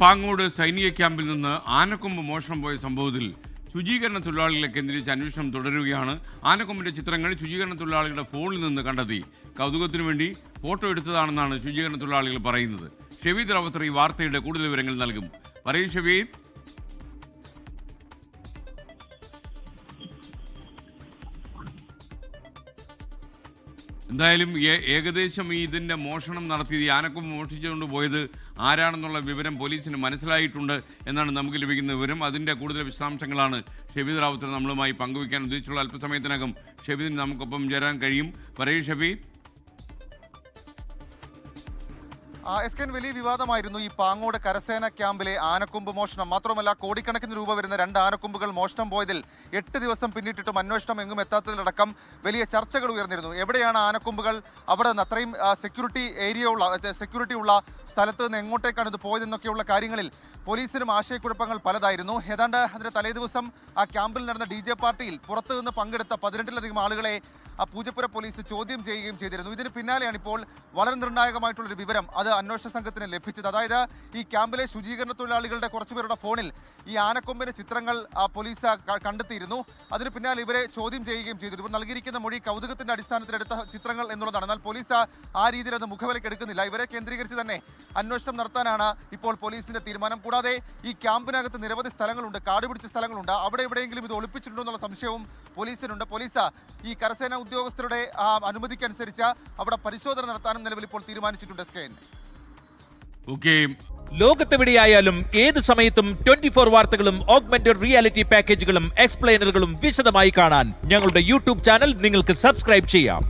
പാങ്ങോട് സൈനിക ക്യാമ്പിൽ നിന്ന് ആനക്കൊമ്പ് മോഷണം പോയ സംഭവത്തിൽ ശുചീകരണ തൊഴിലാളികളെ കേന്ദ്രീകരിച്ച് അന്വേഷണം തുടരുകയാണ്. ആനക്കൊമ്പിന്റെ ചിത്രങ്ങൾ ശുചീകരണ തൊഴിലാളികളുടെ ഫോണിൽ നിന്ന് കണ്ടെത്തി. കൗതുകത്തിനു വേണ്ടി ഫോട്ടോ എടുത്തതാണെന്നാണ് ശുചീകരണ തൊഴിലാളികൾ പറയുന്നത്. ഷെവീദ് റവത്തർ ഈ വാർത്തയുടെ കൂടുതൽ വിവരങ്ങൾ നൽകും. പറയൂ ഷെവീദ്. എന്തായാലും ഏകദേശം ഇതിന്റെ മോഷണം നടത്തിയത്, ഈ ആനക്കൊമ്പ് മോഷ്ടിച്ചുകൊണ്ട് പോയത് ആരാണെന്നുള്ള വിവരം പോലീസിന് മനസ്സിലായിട്ടുണ്ട് എന്നാണ് നമുക്ക് ലഭിക്കുന്ന വിവരം. അതിന്റെ കൂടുതൽ വിശദാംശങ്ങളാണ് ഷെവീദ് റാവുത്തർ നമ്മളുമായി പങ്കുവയ്ക്കാൻ ഉദ്ദേശിച്ചുള്ള. അല്പസമയത്തിനകം ഷെവീദിന് നമുക്കൊപ്പം ചേരാൻ കഴിയും. പറയൂ ഷെവീദ്. എസ്കൻ, വലിയ വിവാദമായിരുന്നു ഈ പാങ്ങോട് കരസേന ക്യാമ്പിലെ ആനക്കൊമ്പ് മോഷണം. മാത്രമല്ല, കോടിക്കണക്കിന് രൂപ വരുന്ന 2 ആനക്കൊമ്പുകൾ മോഷണം പോയതിൽ 8 ദിവസം പിന്നിട്ടിട്ടും അന്വേഷണം എങ്ങും എത്താത്തതിലടക്കം വലിയ ചർച്ചകൾ ഉയർന്നിരുന്നു. എവിടെയാണ് ആനക്കൊമ്പുകൾ? അവിടെ നിന്ന് അത്രയും സെക്യൂരിറ്റി ഉള്ള സ്ഥലത്ത് നിന്ന് എങ്ങോട്ടേക്കാണ് ഇത് പോയതെന്നൊക്കെയുള്ള കാര്യങ്ങളിൽ പോലീസിനും ആശയക്കുഴപ്പങ്ങൾ പലതായിരുന്നു. ഏതാണ്ട് അതിന്റെ തലേദിവസം ആ ക്യാമ്പിൽ നടന്ന DJ പാർട്ടിയിൽ പുറത്തു നിന്ന് പങ്കെടുത്ത 18ലധികം ആളുകളെ പൂജപ്പുര പോലീസ് ചോദ്യം ചെയ്യുകയും ചെയ്തിരുന്നു. ഇതിന് പിന്നാലെയാണ് ഇപ്പോൾ വളരെ നിർണായകമായിട്ടുള്ളൊരു വിവരം അത് അന്വേഷണ സംഘത്തിന് ലഭിച്ചത്. അതായത് ഈ ക്യാമ്പിലെ ശുചീകരണ തൊഴിലാളികളുടെ കുറച്ചുപേരുടെ ഫോണിൽ ഈ ആനക്കൊമ്പിന്റെ ചിത്രങ്ങൾ പോലീസ് കണ്ടെത്തിയിരുന്നു. അതിന് പിന്നാലെ ഇവരെ ചോദ്യം ചെയ്യുകയും ചെയ്തിരുന്നു. ഇപ്പോൾ നൽകിയിരിക്കുന്ന മൊഴി കൗതുകത്തിന്റെ അടിസ്ഥാനത്തിലെടുത്ത ചിത്രങ്ങൾ എന്നുള്ളതാണ്. എന്നാൽ പോലീസ് ആ രീതിയിൽ അത് മുഖവിലേക്ക് എടുക്കുന്നില്ല. ഇവരെ കേന്ദ്രീകരിച്ച് തന്നെ അന്വേഷണം നടത്താനാണ് ഇപ്പോൾ പോലീസിന്റെ തീരുമാനം. കൂടാതെ ഈ ക്യാമ്പിനകത്ത് നിരവധി സ്ഥലങ്ങളുണ്ട്, കാടുപിടിച്ച സ്ഥലങ്ങളുണ്ട്. അവിടെ എവിടെയെങ്കിലും ഇത് ഒളിപ്പിച്ചിട്ടുണ്ടോ എന്നുള്ള സംശയവും പോലീസിനുണ്ട്. പോലീസ് ഈ കരസേന ഉദ്യോഗസ്ഥരുടെ അനുമതിക്കനുസരിച്ച് അവിടെ പരിശോധന നടത്താനും നിലവിൽ ഇപ്പോൾ തീരുമാനിച്ചിട്ടുണ്ട്. ലോകത്തെവിടെയായാലും ഏത് സമയത്തും 24 വാർത്തകളും ഓഗ്മെന്റഡ് റിയാലിറ്റി പാക്കേജുകളും എക്സ്പ്ലെയിനറുകളും വിശദമായി കാണാൻ ഞങ്ങളുടെ യൂട്യൂബ് ചാനൽ നിങ്ങൾക്ക് സബ്സ്ക്രൈബ് ചെയ്യാം.